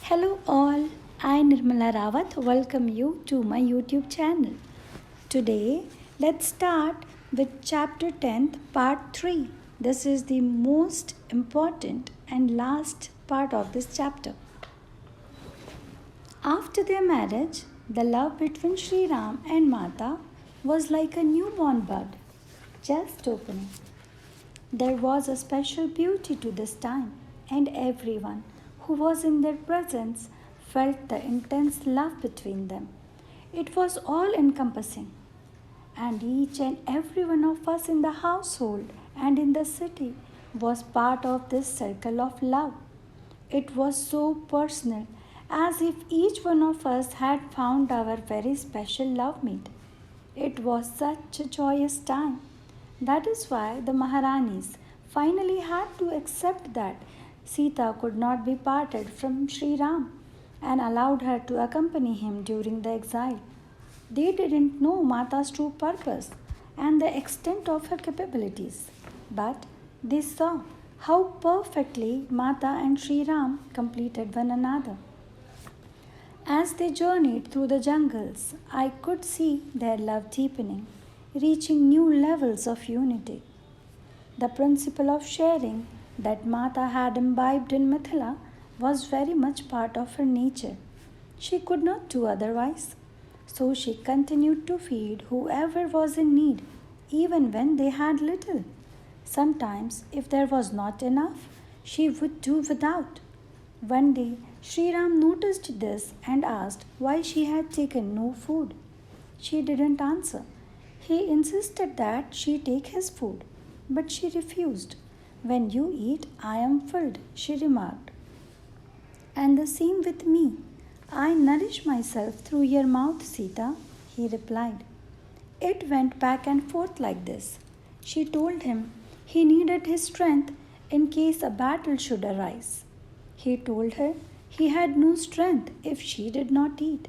Hello all, I Nirmala Rawat welcome you to my YouTube channel. Today, let's start with Chapter 10, Part 3. This is the most important and last part of this chapter. After their marriage, the love between Sri Ram and Mata was like a newborn bud, just opening. There was a special beauty to this time, and everyone who was in their presence felt the intense love between them. It was all encompassing, and each and every one of us in the household and in the city was part of this circle of love. It was so personal, as if each one of us had found our very special love mate. It was such a joyous time. That is why the Maharanis finally had to accept that Sita could not be parted from Sri Ram and allowed her to accompany him during the exile. They didn't know Mata's true purpose and the extent of her capabilities, but they saw how perfectly Mata and Sri Ram completed one another. As they journeyed through the jungles, I could see their love deepening, reaching new levels of unity. The principle of sharing that Mata had imbibed in Mithila was very much part of her nature. She could not do otherwise, so she continued to feed whoever was in need, even when they had little. Sometimes, if there was not enough, she would do without. One day, Sri Ram noticed this and asked why she had taken no food. She didn't answer. He insisted that she take his food, but she refused. When you eat, I am filled, she remarked. And the same with me. I nourish myself through your mouth, Sita, he replied. It went back and forth like this. She told him he needed his strength in case a battle should arise. He told her he had no strength if she did not eat.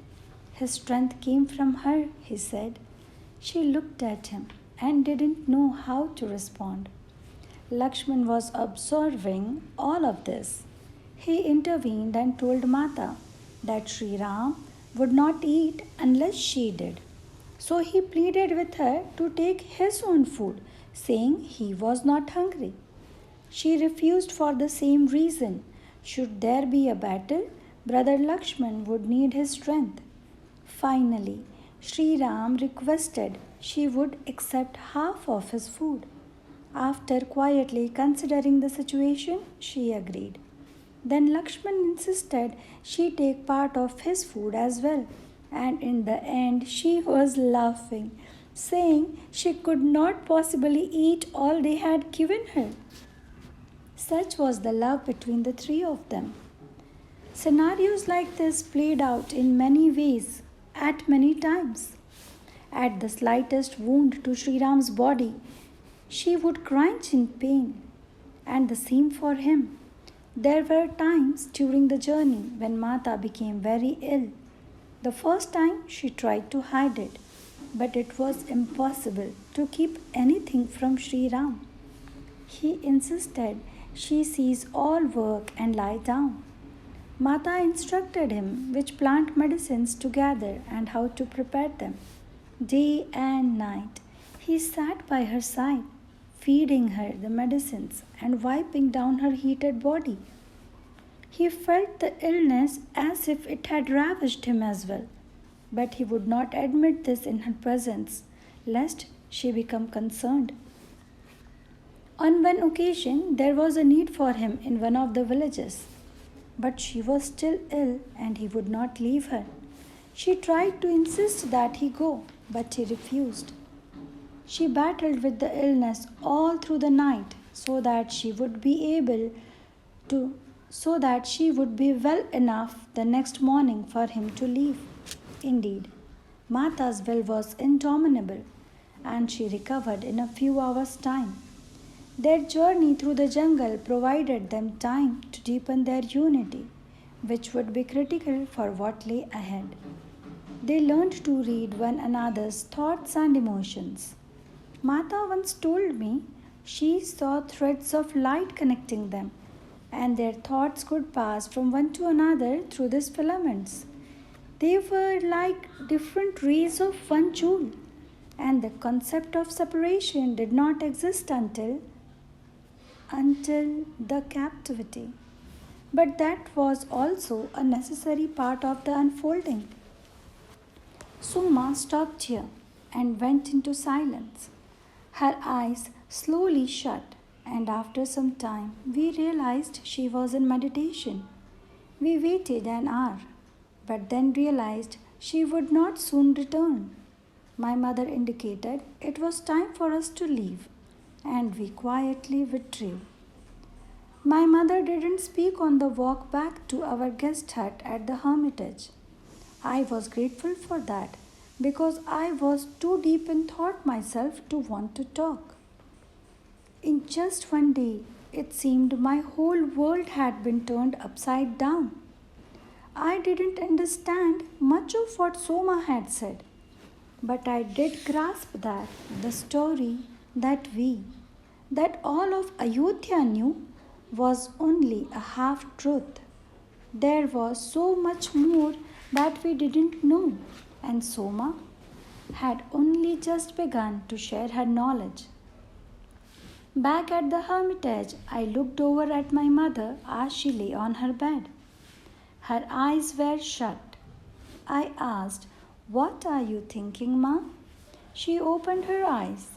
His strength came from her, he said. She looked at him and didn't know how to respond. Lakshman was observing all of this. He intervened and told Mata that Sri Ram would not eat unless she did. So he pleaded with her to take his own food, saying he was not hungry. She refused for the same reason. Should there be a battle, Brother Lakshman would need his strength. Finally, Sri Ram requested she would accept half of his food. After quietly considering the situation, she agreed. Then Lakshman insisted she take part of his food as well, and in the end she was laughing, saying she could not possibly eat all they had given her. Such was the love between the three of them. Scenarios like this played out in many ways, at many times. At the slightest wound to Sri Ram's body, she would cringe in pain, and the same for him. There were times during the journey when Mata became very ill. The first time she tried to hide it, but it was impossible to keep anything from Sri Ram. He insisted she cease all work and lie down. Mata instructed him which plant medicines to gather and how to prepare them. Day and night, he sat by her side, feeding her the medicines and wiping down her heated body. He felt the illness as if it had ravaged him as well, but he would not admit this in her presence, lest she become concerned. On one occasion, there was a need for him in one of the villages, but she was still ill and he would not leave her. She tried to insist that he go, but he refused. She battled with the illness all through the night so that she would be well enough the next morning for him to leave. Indeed, Mata's will was indomitable, and she recovered in a few hours' time. Their journey through the jungle provided them time to deepen their unity, which would be critical for what lay ahead. They learned to read one another's thoughts and emotions. Mata once told me she saw threads of light connecting them, and their thoughts could pass from one to another through these filaments. They were like different rays of one jewel, and the concept of separation did not exist until the captivity. But that was also a necessary part of the unfolding. Soma stopped here and went into silence. Her eyes slowly shut, and after some time we realized she was in meditation. We waited an hour, but then realized she would not soon return. My mother indicated it was time for us to leave, and we quietly withdrew. My mother didn't speak on the walk back to our guest hut at the hermitage. I was grateful for that because I was too deep in thought myself to want to talk. In just one day, it seemed my whole world had been turned upside down. I didn't understand much of what Soma had said, but I did grasp that the story that all of Ayodhya knew, was only a half truth. There was so much more that we didn't know, and Soma had only just begun to share her knowledge. Back at the hermitage, I looked over at my mother as she lay on her bed. Her eyes were shut. I asked, "What are you thinking, Ma?" She opened her eyes.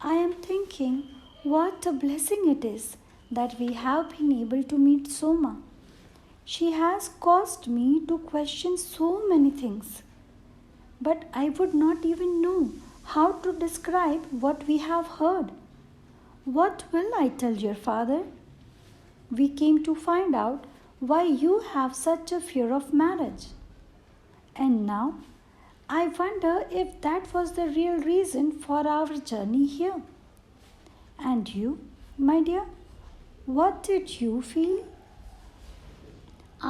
"I am thinking what a blessing it is that we have been able to meet Soma. She has caused me to question so many things, but I would not even know how to describe what we have heard. What will I tell your father? We came to find out why you have such a fear of marriage. And now, I wonder if that was the real reason for our journey here. And you, my dear, what did you feel?"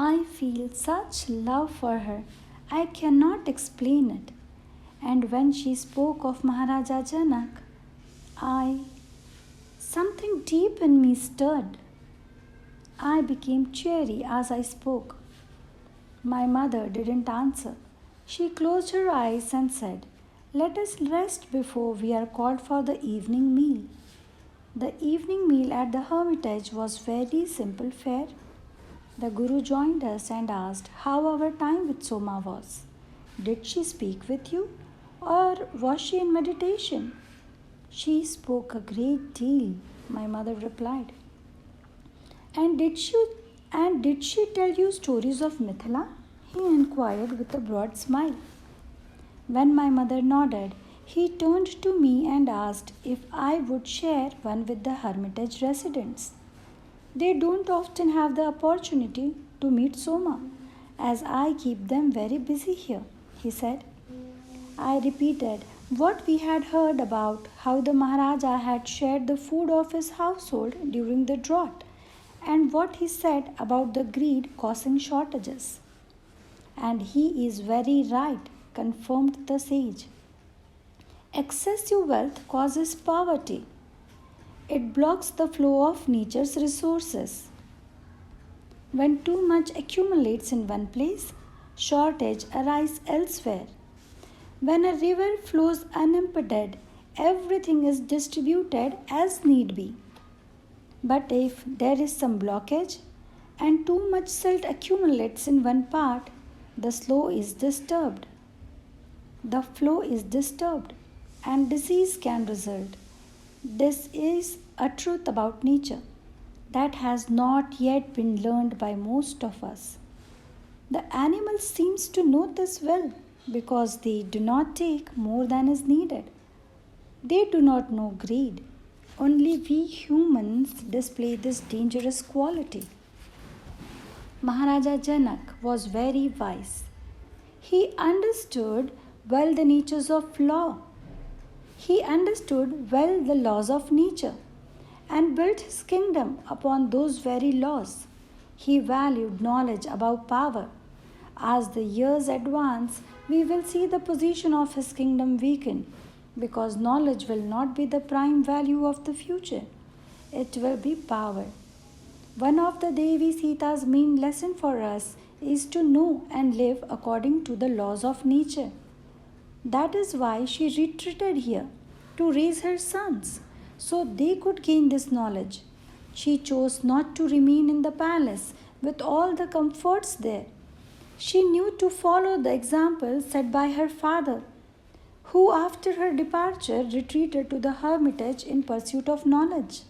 I feel such love for her. I cannot explain it. And when she spoke of Maharaja Janak, something deep in me stirred. I became cheery as I spoke. My mother didn't answer. She closed her eyes and said, "Let us rest before we are called for the evening meal." The evening meal at the hermitage was very simple fare. The Guru joined us and asked how our time with Soma was. Did she speak with you, or was she in meditation? "She spoke a great deal," my mother replied. And did she tell you stories of Mithila?" he inquired with a broad smile. When my mother nodded, he turned to me and asked if I would share one with the hermitage residents. "They don't often have the opportunity to meet Soma, as I keep them very busy here," he said. I repeated what we had heard about how the Maharaja had shared the food of his household during the drought, and what he said about the greed causing shortages. "And he is very right," confirmed the sage. "Excessive wealth causes poverty. It blocks the flow of nature's resources. When too much accumulates in one place, shortage arises elsewhere. When a river flows unimpeded, everything is distributed as need be. But if there is some blockage and too much silt accumulates in one part, the flow is disturbed. And disease can result. This is a truth about nature that has not yet been learned by most of us. The animal seems to know this well because they do not take more than is needed. They do not know greed. Only we humans display this dangerous quality." Maharaja Janak was very wise. He understood well the natures of law. He understood well the laws of nature and built his kingdom upon those very laws. He valued knowledge above power. As the years advance, we will see the position of his kingdom weaken, because knowledge will not be the prime value of the future. It will be power. One of the Devi Sita's main lesson for us is to know and live according to the laws of nature. That is why she retreated here to raise her sons so they could gain this knowledge. She chose not to remain in the palace with all the comforts there. She knew to follow the example set by her father, who after her departure retreated to the hermitage in pursuit of knowledge.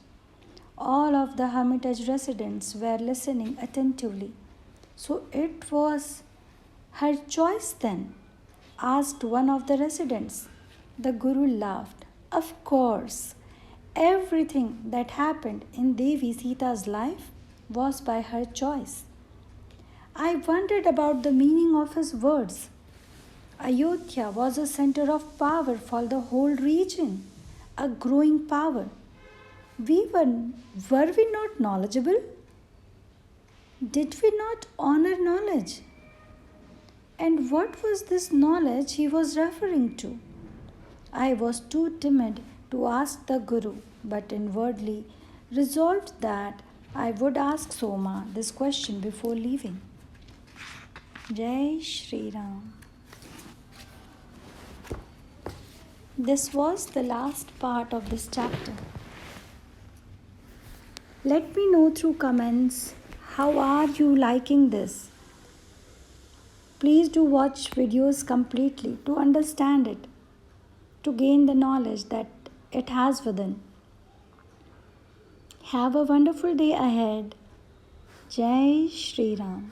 All of the hermitage residents were listening attentively. So it was her choice then? Asked one of the residents. The Guru laughed. Of course, everything that happened in Devi Sita's life was by her choice. I wondered about the meaning of his words. Ayodhya was a center of power for the whole region, a growing power. Were we not knowledgeable? Did we not honor knowledge? And what was this knowledge he was referring to? I was too timid to ask the Guru, but inwardly resolved that I would ask Soma this question before leaving. Jai Shri Ram. This was the last part of this chapter. Let me know through comments how are you liking this. Please do watch videos completely to understand it, to gain the knowledge that it has within. Have a wonderful day ahead. Jai Shri Ram.